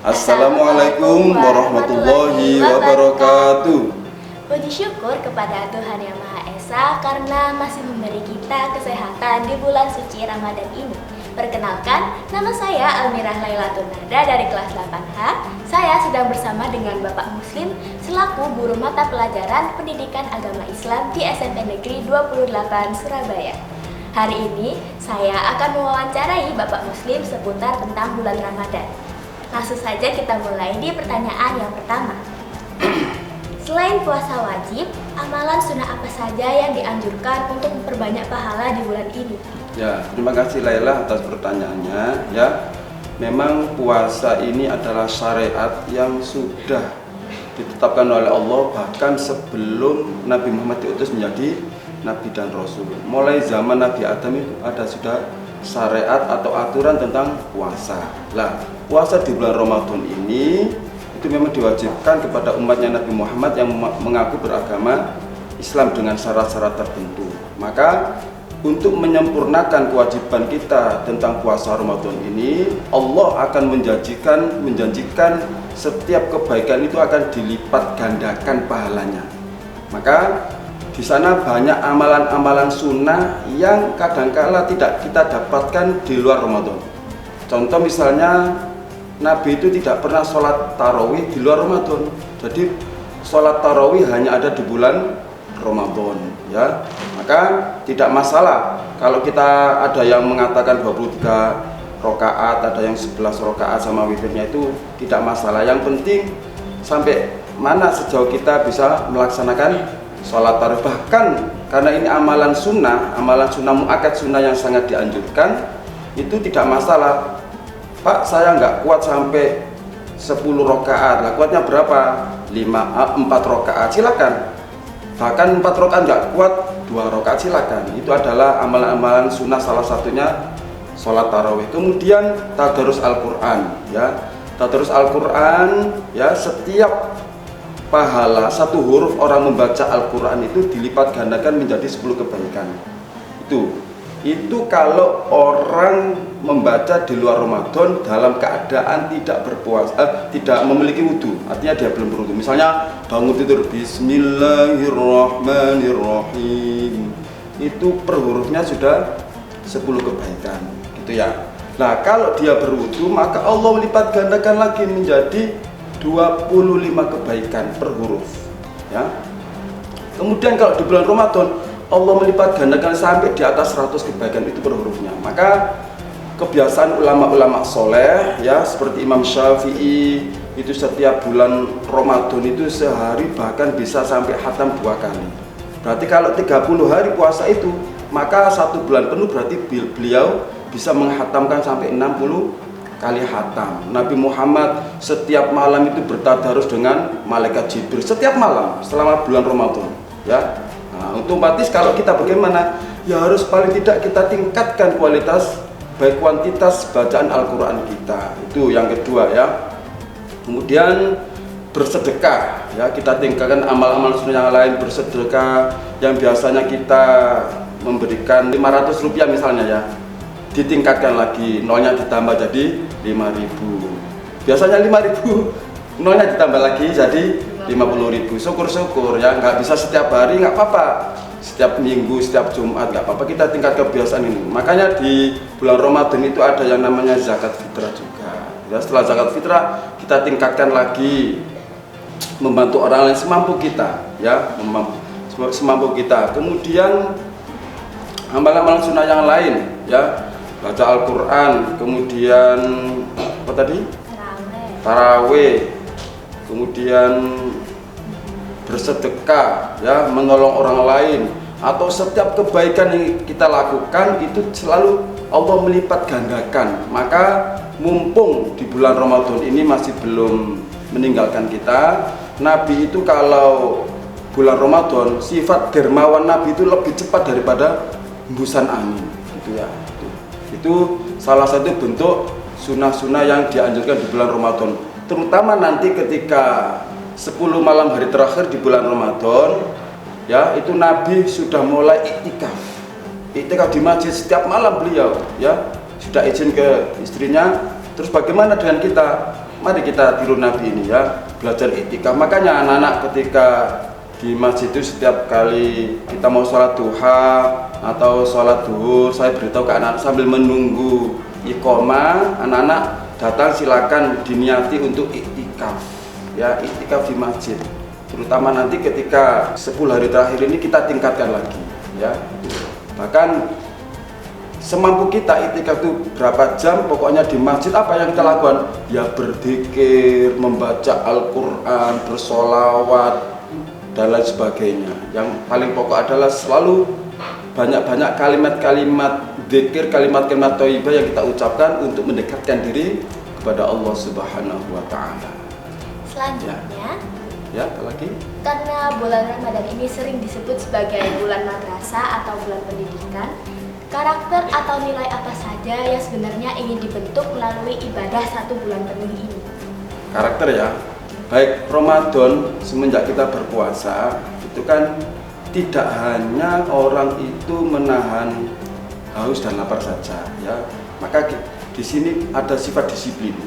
Assalamualaikum warahmatullahi wabarakatuh. Puji syukur kepada Tuhan Yang Maha Esa karena masih memberi kita kesehatan di bulan suci Ramadan ini. Perkenalkan, nama saya Almirah Lailatul Nada dari kelas 8H. Saya sedang bersama dengan Bapak Muslim selaku guru mata pelajaran Pendidikan Agama Islam di SMP Negeri 28 Surabaya. Hari ini saya akan mewawancarai Bapak Muslim seputar tentang bulan Ramadan. Langsung saja kita mulai di pertanyaan yang pertama. Selain puasa wajib, amalan sunnah apa saja yang dianjurkan untuk memperbanyak pahala di bulan ini? Ya, terima kasih Laila atas pertanyaannya. Ya, memang puasa ini adalah syariat yang sudah ditetapkan oleh Allah bahkan sebelum Nabi Muhammad diutus menjadi Nabi dan Rasul. Mulai zaman Nabi Adam itu ada sudah syariat atau aturan tentang puasa. Lah, puasa di bulan Ramadan ini itu memang diwajibkan kepada umatnya Nabi Muhammad yang mengaku beragama Islam dengan syarat-syarat tertentu. Maka untuk menyempurnakan kewajiban kita tentang puasa Ramadan ini, Allah akan menjanjikan setiap kebaikan itu akan dilipat gandakan pahalanya. Maka di sana banyak amalan-amalan sunnah yang kadangkala tidak kita dapatkan di luar Ramadan. Contoh misalnya Nabi itu tidak pernah sholat tarawih di luar Ramadan. Jadi sholat tarawih hanya ada di bulan Ramadan, ya. Maka tidak masalah kalau kita ada yang mengatakan 23 rakaat, ada yang 11 rakaat sama witirnya, itu tidak masalah. Yang penting sampai mana sejauh kita bisa melaksanakan sholat tarawih. Bahkan karena ini amalan sunnah muakkad sunnah yang sangat dianjurkan, itu tidak masalah. Pak, saya nggak kuat sampai 10 rakaat. Lah, kuatnya berapa? 4 rakaat, silakan. Bahkan 4 rakaat nggak kuat, 2 rakaat silakan. Itu adalah amalan-amalan sunnah, salah satunya sholat tarawih. Kemudian tadarus Al-Quran, ya. Tadarus Al-Quran, ya, setiap pahala satu huruf orang membaca Al-Quran itu dilipat gandakan menjadi 10 kebaikan. Itu kalau orang membaca di luar Ramadan dalam keadaan tidak berpuasa, tidak memiliki wudhu, artinya dia belum berwudhu. Misalnya bangun tidur Bismillahirrahmanirrahim, itu per hurufnya sudah 10 kebaikan, gitu ya. Nah, kalau dia berwudhu maka Allah melipat gandakan lagi menjadi 25 kebaikan per huruf, ya. Kemudian kalau di bulan Ramadan Allah melipat gandakan sampai di atas 100 kebaikan itu per hurufnya. Maka kebiasaan ulama-ulama soleh, ya, seperti Imam Syafi'i, itu setiap bulan Ramadan itu sehari bahkan bisa sampai khatam 2 kali. Berarti kalau 30 hari puasa itu, maka 1 bulan penuh berarti beliau bisa menghatamkan sampai 60 kali khatam. Nabi Muhammad setiap malam itu bertadarus dengan malaikat Jibril setiap malam selama bulan Ramadan, ya. Nah, otomatis kalau kita bagaimana? Ya harus paling tidak kita tingkatkan kualitas baik kuantitas bacaan Al-Quran kita. Itu yang kedua, ya. Kemudian bersedekah, ya, kita tingkatkan amal-amal sunnah yang lain. Bersedekah yang biasanya kita memberikan 500 rupiah misalnya, ya, ditingkatkan lagi, nolnya ditambah jadi 5.000. Biasanya 5.000, nolnya ditambah lagi jadi 50.000. Syukur-syukur, ya, nggak bisa setiap hari, nggak apa-apa. Setiap minggu, setiap Jumat, nggak apa-apa, kita tingkat kebiasaan ini. Makanya di bulan Ramadan itu ada yang namanya zakat fitrah juga. Ya, setelah zakat fitrah kita tingkatkan lagi, membantu orang lain semampu kita, ya, semampu kita. Kemudian amalan-amalan sunnah yang lain, ya, baca Al-Quran, kemudian apa tadi? Tarawih, kemudian bersedekah, ya, menolong orang lain, atau setiap kebaikan yang kita lakukan itu selalu Allah melipat gandakan. Maka mumpung di bulan Ramadan ini masih belum meninggalkan kita, Nabi itu kalau bulan Ramadan sifat dermawan Nabi itu lebih cepat daripada hembusan angin, gitu, ya. Itu salah satu bentuk sunnah-sunnah yang dianjurkan di bulan Ramadan. Terutama nanti ketika 10 malam hari terakhir di bulan Ramadan, ya, itu Nabi sudah mulai iktikaf di masjid setiap malam beliau, ya, sudah izin ke istrinya. Terus bagaimana dengan kita? mari kita tiru Nabi ini ya, belajar iktikaf. Makanya anak-anak ketika di masjid itu setiap kali kita mau sholat duha atau sholat duhur, saya beritahu ke anak sambil menunggu iqomah, anak-anak datang silakan diniati untuk iktikaf ya, iktikaf di masjid. Terutama nanti ketika 10 hari terakhir ini kita tingkatkan lagi ya. Bahkan semampu kita iktikaf itu berapa jam, pokoknya di masjid apa yang kita lakukan? Ya berzikir, membaca Al-Quran, bersolawat dan lain sebagainya. Yang paling pokok adalah selalu banyak-banyak kalimat-kalimat zikir, kalimat-kalimat thayyibah yang kita ucapkan untuk mendekatkan diri kepada Allah Subhanahu wa Ta'ala. Selanjutnya, ya apalagi? Karena bulan Ramadan ini sering disebut sebagai bulan madrasah atau bulan pendidikan, karakter atau nilai apa saja yang sebenarnya ingin dibentuk melalui ibadah 1 bulan penuh ini? Karakter ya. Baik, Ramadan semenjak kita berpuasa itu kan tidak hanya orang itu menahan haus dan lapar saja ya. Maka di sini ada sifat disiplin.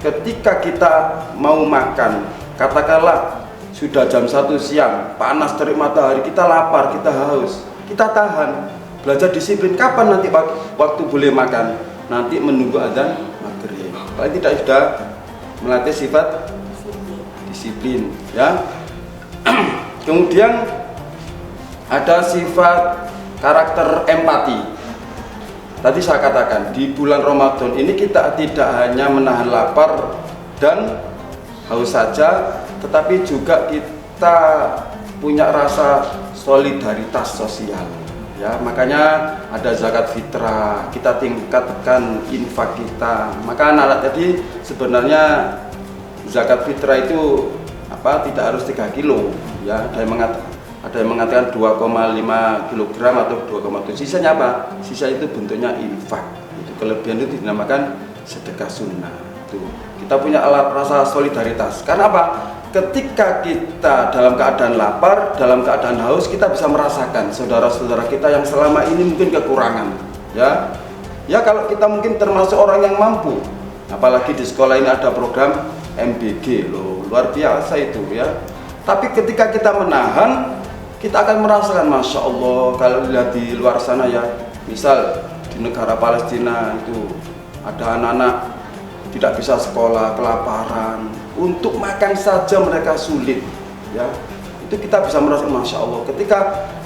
Ketika kita mau makan, katakanlah sudah jam 1 siang, panas terik matahari, kita lapar, kita haus, kita tahan. Belajar disiplin. Kapan nanti waktu boleh makan? Nanti menunggu azan maghrib. Paling tidak sudah melatih sifat disiplin ya. Kemudian ada sifat karakter empati. Tadi saya katakan di bulan Ramadan ini kita tidak hanya menahan lapar dan haus saja, tetapi juga kita punya rasa solidaritas sosial ya. Makanya ada zakat fitrah, kita tingkatkan infak kita. Maka anak-anak tadi sebenarnya zakat fitrah itu tidak harus 3 kilo ya. Ada yang mengatakan 2,5 kg atau 2,7. Sisanya apa? Sisa itu bentuknya infak. Itu kelebihan itu dinamakan sedekah sunnah. Itu kita punya alat rasa solidaritas. Karena apa? Ketika kita dalam keadaan lapar, dalam keadaan haus, kita bisa merasakan saudara-saudara kita yang selama ini mungkin kekurangan. Ya, kalau kita mungkin termasuk orang yang mampu, apalagi di sekolah ini ada program MBG loh, luar biasa itu ya. Tapi ketika kita menahan, kita akan merasakan, Masya Allah, kalau lihat di luar sana ya, misal di negara Palestina itu ada anak-anak tidak bisa sekolah, kelaparan, untuk makan saja mereka sulit ya. Itu kita bisa merasakan, Masya Allah. Ketika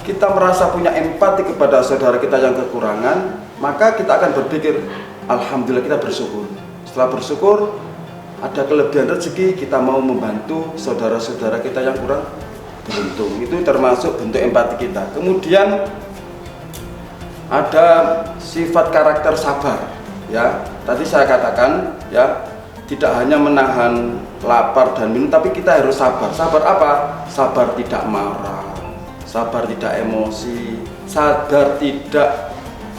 kita merasa punya empati kepada saudara kita yang kekurangan, maka kita akan berpikir, Alhamdulillah, kita bersyukur. Setelah bersyukur, ada kelebihan rezeki, kita mau membantu saudara-saudara kita yang kurang beruntung. Itu termasuk bentuk empati kita. Kemudian ada sifat karakter sabar ya. Tadi saya katakan ya, tidak hanya menahan lapar dan minum, tapi kita harus sabar. Sabar apa? Sabar tidak marah, sabar tidak emosi, sabar tidak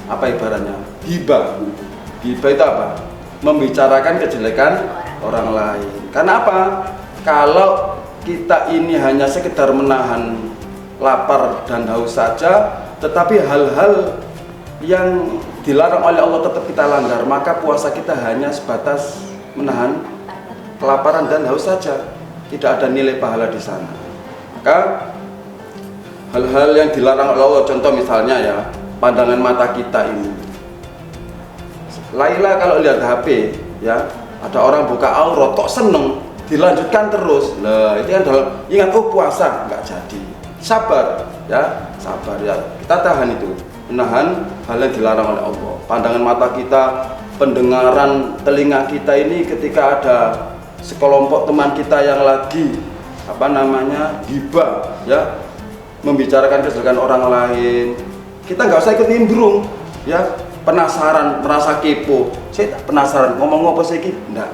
ibaratnya hibah. Hibah itu apa? Membicarakan kejelekan orang lain. Karena apa? Kalau kita ini hanya sekedar menahan lapar dan haus saja, tetapi hal-hal yang dilarang oleh Allah tetap kita langgar, maka puasa kita hanya sebatas menahan kelaparan dan haus saja, tidak ada nilai pahala di sana. Maka hal-hal yang dilarang oleh Allah, contoh misalnya ya, pandangan mata kita ini. Laila kalau lihat HP ya, ada orang buka aurat kok seneng, dilanjutkan terus. Nah, itu kan dalam ingat, puasa nggak jadi. Sabar ya, sabar ya. Kita tahan itu, menahan hal yang dilarang oleh Allah. Pandangan mata kita, pendengaran telinga kita ini ketika ada sekelompok teman kita yang lagi gibah ya, membicarakan kejelekan orang lain, kita nggak usah ikut nimbrung ya. Penasaran, merasa kepo, saya penasaran ngomong apa sih, enggak.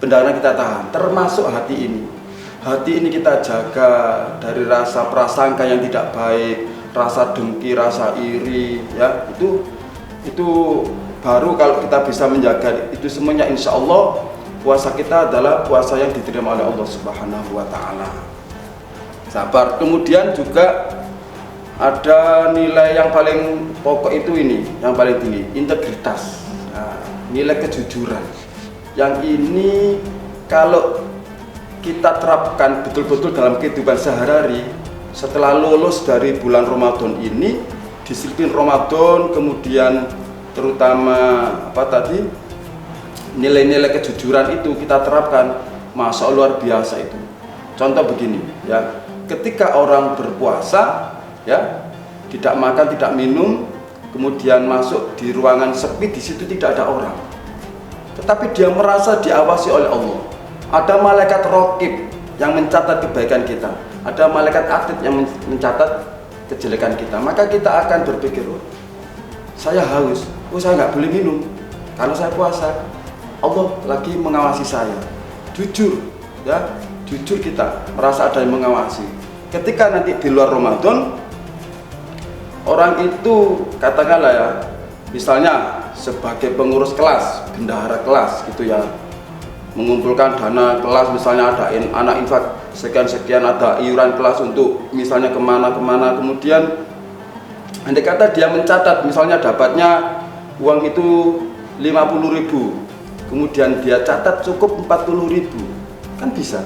Pendengaran kita tahan, termasuk hati ini. Hati ini kita jaga dari rasa prasangka yang tidak baik, rasa dengki, rasa iri ya. Itu baru kalau kita bisa menjaga itu semuanya, insya Allah puasa kita adalah puasa yang diterima oleh Allah Subhanahu wa Ta'ala. Sabar. Kemudian juga ada nilai yang paling pokok itu ini, yang paling tinggi, integritas. Nah, nilai kejujuran. Yang ini kalau kita terapkan betul-betul dalam kehidupan sehari-hari, setelah lulus dari bulan Ramadan ini, disiplin Ramadan, kemudian terutama nilai-nilai kejujuran itu kita terapkan, masa luar biasa itu. Contoh begini ya, ketika orang berpuasa ya, tidak makan, tidak minum, kemudian masuk di ruangan sepi, di situ tidak ada orang, tetapi dia merasa diawasi oleh Allah. Ada malaikat raqib yang mencatat kebaikan kita, ada malaikat atid yang mencatat kejelekan kita. Maka kita akan berpikir, oh, saya haus, saya nggak boleh minum karena saya puasa. Allah lagi mengawasi saya. Jujur ya, jujur kita merasa ada yang mengawasi. Ketika nanti di luar Ramadan, orang itu katakanlah ya, misalnya sebagai pengurus kelas, bendahara kelas gitu ya, mengumpulkan dana kelas, misalnya ada anak infak sekian-sekian, ada iuran kelas untuk misalnya kemana-kemana, kemudian andai kata dia mencatat misalnya dapatnya uang itu 50.000, kemudian dia catat cukup 40.000, kan bisa.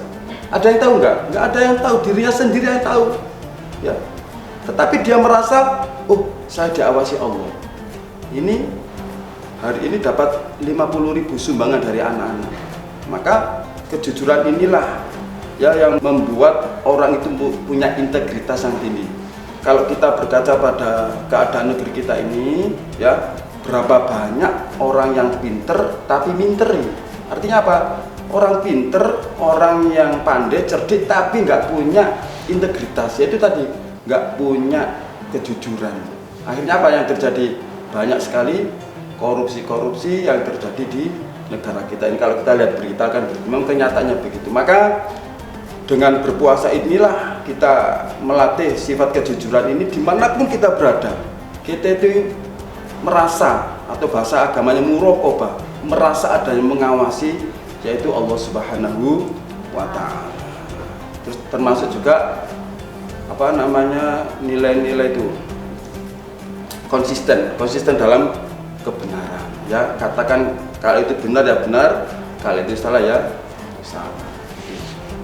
Ada yang tahu nggak? Nggak ada yang tahu, dirinya sendiri yang tahu ya. Tetapi dia merasa, oh, saya diawasi Allah. Ini hari ini dapat 50.000 sumbangan dari anak-anak. Maka kejujuran inilah ya yang membuat orang itu punya integritas yang tinggi. Kalau kita berkaca pada keadaan negeri kita ini ya, berapa banyak orang yang pinter tapi minteri. Artinya apa? Orang pinter, orang yang pandai, cerdik tapi nggak punya integritas. Yaitu tadi, nggak punya kejujuran. Akhirnya apa yang terjadi? Banyak sekali korupsi-korupsi yang terjadi di negara kita ini. Kalau kita lihat berita kan memang kenyataannya begitu. Maka dengan berpuasa inilah kita melatih sifat kejujuran ini dimanapun kita berada. Kita itu merasa, atau bahasa agamanya muraqabah, merasa ada yang mengawasi, yaitu Allah Subhanahu wa Ta'ala. Terus termasuk juga nilai-nilai itu konsisten dalam kebenaran ya. Katakan kalau itu benar ya benar, kalau itu salah ya salah.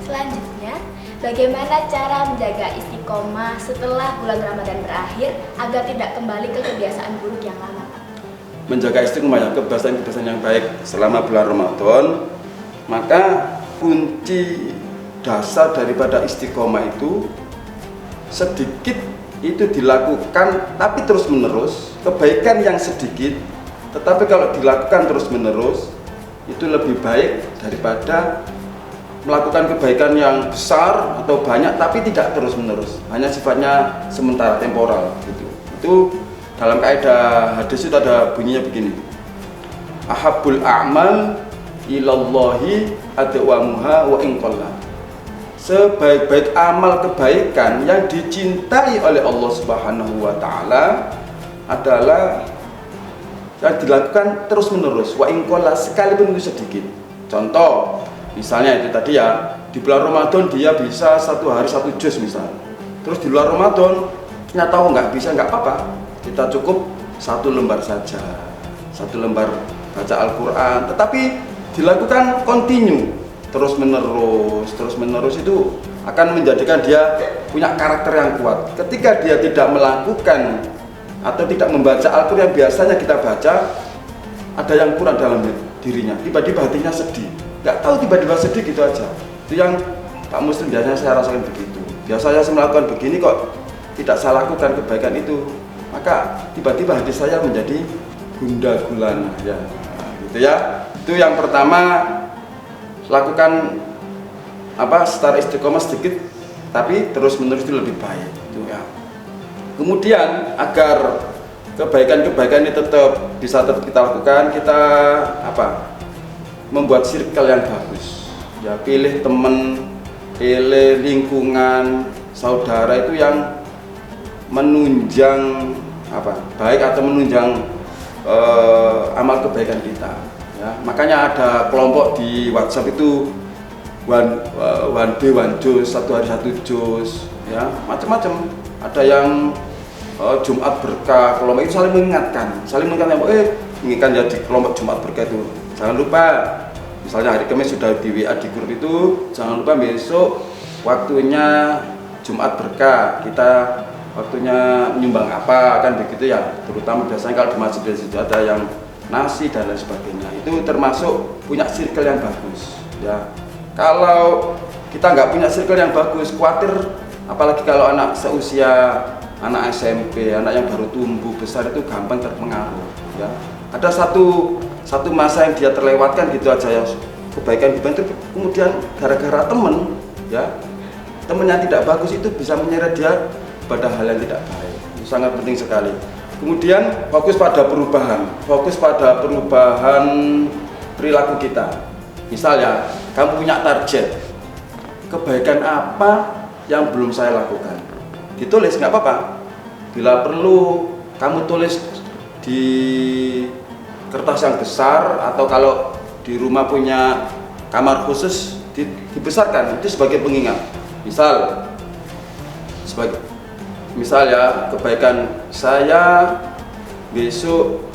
Selanjutnya, bagaimana cara menjaga istiqomah setelah bulan Ramadan berakhir agar tidak kembali ke kebiasaan buruk yang lama? Menjaga istiqomah ya, kebiasaan-kebiasaan yang baik selama bulan Ramadan, maka kunci dasar daripada istiqomah itu sedikit itu dilakukan tapi terus menerus. Kebaikan yang sedikit tetapi kalau dilakukan terus menerus itu lebih baik daripada melakukan kebaikan yang besar atau banyak tapi tidak terus menerus, hanya sifatnya sementara, temporal gitu. Itu dalam kaidah hadis itu ada bunyinya begini, ahabbul a'mal ilallahi adwamuha wa in qalla. Sebaik-baik amal kebaikan yang dicintai oleh Allah Subhanahu wa Ta'ala adalah yang dilakukan terus menerus, wa in qalla, sekalipun itu sedikit. Contoh misalnya itu tadi ya, di bulan Ramadan dia bisa satu hari 1 juz misal. Terus di luar Ramadan ternyata nggak bisa, nggak apa-apa. Kita cukup 1 lembar saja, 1 lembar baca Al-Quran. Tetapi dilakukan continue, terus menerus itu akan menjadikan dia punya karakter yang kuat. Ketika dia tidak melakukan atau tidak membaca Al-Quran yang biasanya kita baca, ada yang kurang dalam dirinya. Tiba-tiba hatinya sedih. Nggak tahu tiba-tiba sedih gitu aja. Itu yang Pak Muslim biasanya saya rasakan begitu. Biasanya saya melakukan begini kok tidak saya lakukan kebaikan itu, maka tiba-tiba hati saya menjadi gundah gulana ya. Nah, gitu ya. Itu yang pertama, lakukan secara istiqomah sedikit tapi terus menerus itu lebih baik itu ya. Kemudian agar kebaikan-kebaikan ini bisa tetap kita lakukan, kita membuat circle yang bagus ya, pilih teman, pilih lingkungan, saudara itu yang menunjang baik atau menunjang amal kebaikan kita ya. Makanya ada kelompok di WhatsApp itu one day one juz, 1 hari 1 juz ya, macam-macam. Ada yang Jumat berkah, kelompok itu saling mengingatkan inginkan ya di kelompok Jumat berkah itu jangan lupa misalnya hari Kamis sudah di WA di grup itu, jangan lupa besok waktunya Jumat berkah, kita waktunya menyumbang apa, kan begitu ya. Terutama biasanya kalau di masjid ada yang nasi dan lain sebagainya, itu termasuk punya circle yang bagus ya. Kalau kita nggak punya circle yang bagus, khawatir, apalagi kalau anak seusia anak SMP, anak yang baru tumbuh besar, itu gampang terpengaruh ya. Ada satu masa yang dia terlewatkan gitu aja ya, kebaikan itu kemudian gara-gara temen ya, temen yang tidak bagus itu bisa menyeret dia pada hal yang tidak baik. Itu sangat penting sekali. Kemudian fokus pada perubahan perilaku kita. Misalnya kamu punya target, kebaikan apa yang belum saya lakukan, ditulis, nggak apa-apa. Bila perlu kamu tulis di kertas yang besar, atau kalau di rumah punya kamar khusus dibesarkan, itu sebagai pengingat. Misal ya, kebaikan saya besok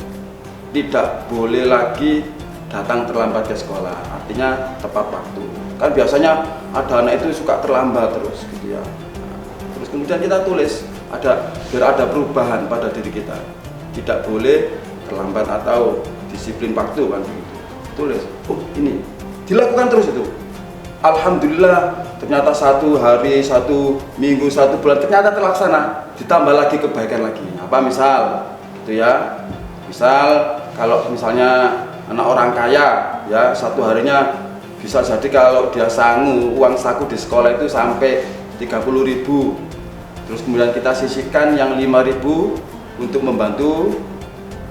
tidak boleh lagi datang terlambat ke sekolah, artinya tepat waktu. Kan biasanya ada anak itu suka terlambat terus gitu ya. Terus kemudian kita tulis, biar ada perubahan pada diri kita, tidak boleh terlambat atau disiplin waktu, kan begitu. Tulis, oh ini dilakukan terus itu. Alhamdulillah, ternyata 1 hari, 1 minggu, 1 bulan ternyata terlaksana. Ditambah lagi kebaikan lagi. Apa misal gitu ya. Misal kalau misalnya anak orang kaya ya, 1 harinya bisa jadi kalau dia sangu uang saku di sekolah itu sampai 30.000. Terus kemudian kita sisihkan yang 5.000 untuk membantu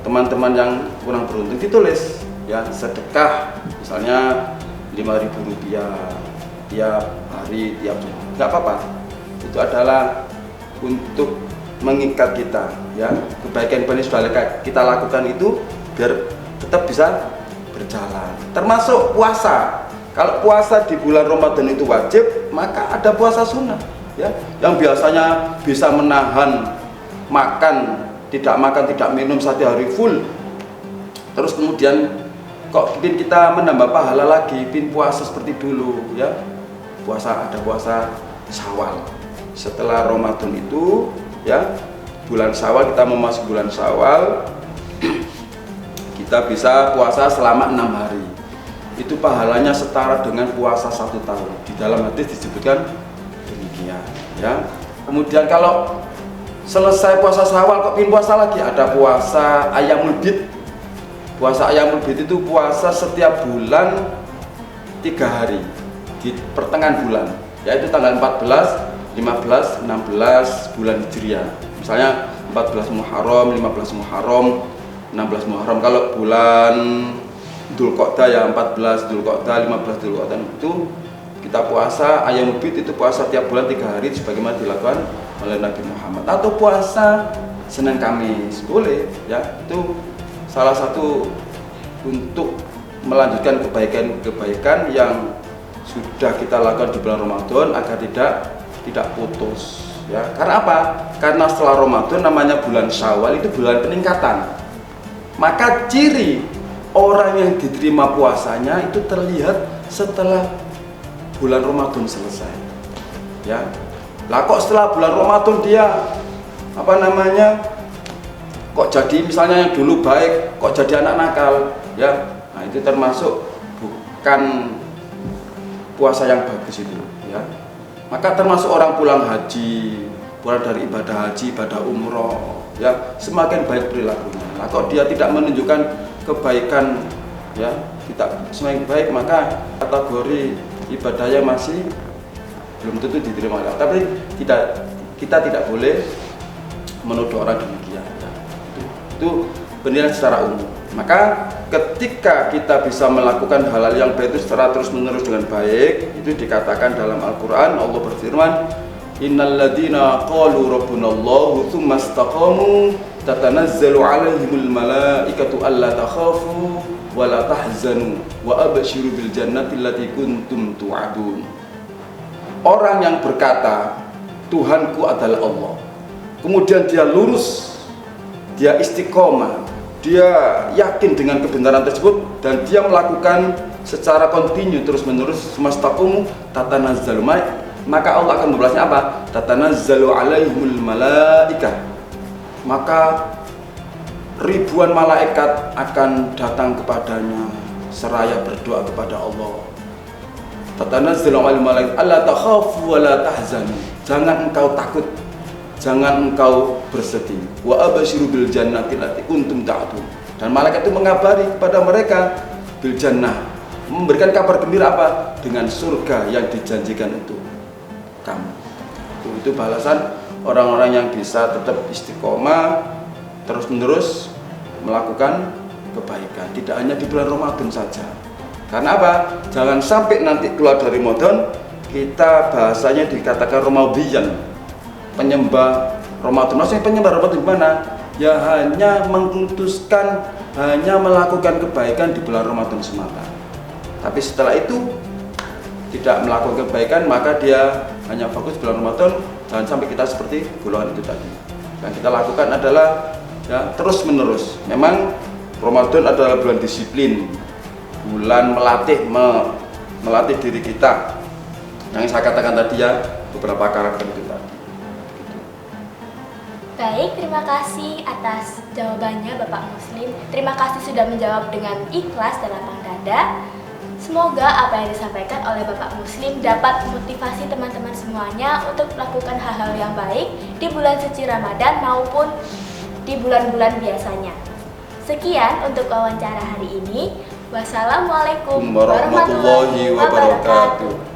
teman-teman yang kurang beruntung, ditulis ya, sedekah misalnya 5.000 rupiah tiap hari, tiap Jumat, nggak apa-apa. Itu adalah untuk mengikat kita ya, kebaikan yang sudah kita lakukan itu biar tetap bisa berjalan. Termasuk puasa. Kalau puasa di bulan Ramadan itu wajib, maka ada puasa sunnah ya, yang biasanya bisa menahan tidak minum 1 hari full. Terus kemudian kok ingin kita menambah pahala lagi, ingin puasa seperti dulu ya. Ada puasa Syawal. Setelah Ramadan itu ya, bulan Syawal, kita memasuki bulan Syawal, kita bisa puasa selama 6 hari. Itu pahalanya setara dengan puasa 1 tahun. Di dalam hadis disebutkan demikian ya. Kemudian kalau selesai puasa Syawal kok ingin puasa lagi, ada puasa Ayyamul Bid. Puasa Ayyamul Bid itu puasa setiap bulan 3 hari di pertengahan bulan, yaitu tanggal 14, 15, 16 bulan Hijriah. Misalnya 14 Muharram, 15 Muharram, 16 Muharram. Kalau bulan Dzulqa'dah ya 14 Dzulqa'dah, 15 Dzulqa'dah, itu kita puasa Ayyamul Bid, itu puasa tiap bulan 3 hari sebagaimana dilakukan oleh Nabi Muhammad. Atau puasa Senin Kamis boleh ya, itu salah satu untuk melanjutkan kebaikan yang sudah kita lakukan di bulan Ramadan agar tidak putus ya. Karena apa? Karena setelah Ramadan namanya bulan Syawal, itu bulan peningkatan. Maka ciri orang yang diterima puasanya itu terlihat setelah bulan Ramadan selesai ya. Lah kok setelah bulan Ramadan dia kok jadi misalnya yang dulu baik kok jadi anak nakal ya. Nah itu termasuk bukan puasa yang bagus itu ya. Maka termasuk orang pulang dari ibadah haji, ibadah umroh ya, semakin baik perilakunya. Nah kok dia tidak menunjukkan kebaikan ya, tidak semakin baik, maka kategori ibadahnya masih belum tentu diterima. Tapi kita tidak boleh menuduh orang demikian ya. Itu penilaian secara umum. Maka ketika kita bisa melakukan hal-hal yang baik itu secara terus-menerus dengan baik, itu dikatakan dalam Al-Quran, Allah berfirman, innal ladzina qalu rabbunallahu tsumma istaqamu tatanazzalu alaihimul malaikatu alla takhafu wa la tahzanu wa abshiru bil jannati allati kuntum tu'adun. Orang yang berkata Tuhanku adalah Allah, kemudian dia lurus, dia istiqomah, dia yakin dengan kebenaran tersebut dan dia melakukan secara kontinu terus-menerus, semastaqumu tatanazzalu, maka Allah akan membalasnya apa? Tatanazzalu alaihimul malaikah, maka ribuan malaikat akan datang kepadanya seraya berdoa kepada Allah. Tatanazzalu alaihimul malaikah alla takhafu wa la tahzanu, jangan engkau takut, jangan engkau bersedih. Wa abasyiru bil jannati allati kuntum ta'tun, dan malaikat itu mengabari kepada mereka bil jannah, memberikan kabar gembira apa? Dengan surga yang dijanjikan untuk kamu. Itu balasan orang-orang yang bisa tetap istiqomah terus-menerus melakukan kebaikan, tidak hanya di bulan Ramadan saja. Karena apa? Jangan sampai nanti keluar dari Ramadan kita bahasanya dikatakan Ramadian, penyembah Ramadan. Maksudnya penyembah Ramadan gimana? Ya hanya mengkultuskan, hanya melakukan kebaikan di bulan Ramadan semata. Tapi setelah itu tidak melakukan kebaikan, maka dia hanya fokus bulan Ramadan. Jangan sampai kita seperti golongan itu tadi. Yang kita lakukan adalah ya terus menerus. Memang Ramadan adalah bulan disiplin, bulan melatih diri kita. Yang saya katakan tadi ya, beberapa karakter itu tadi. Baik, terima kasih atas jawabannya Bapak Muslim. Terima kasih sudah menjawab dengan ikhlas dan lapang dada. Semoga apa yang disampaikan oleh Bapak Muslim dapat memotivasi teman-teman semuanya untuk melakukan hal-hal yang baik di bulan suci Ramadan maupun di bulan-bulan biasanya. Sekian untuk wawancara hari ini. Wassalamualaikum warahmatullahi wabarakatuh.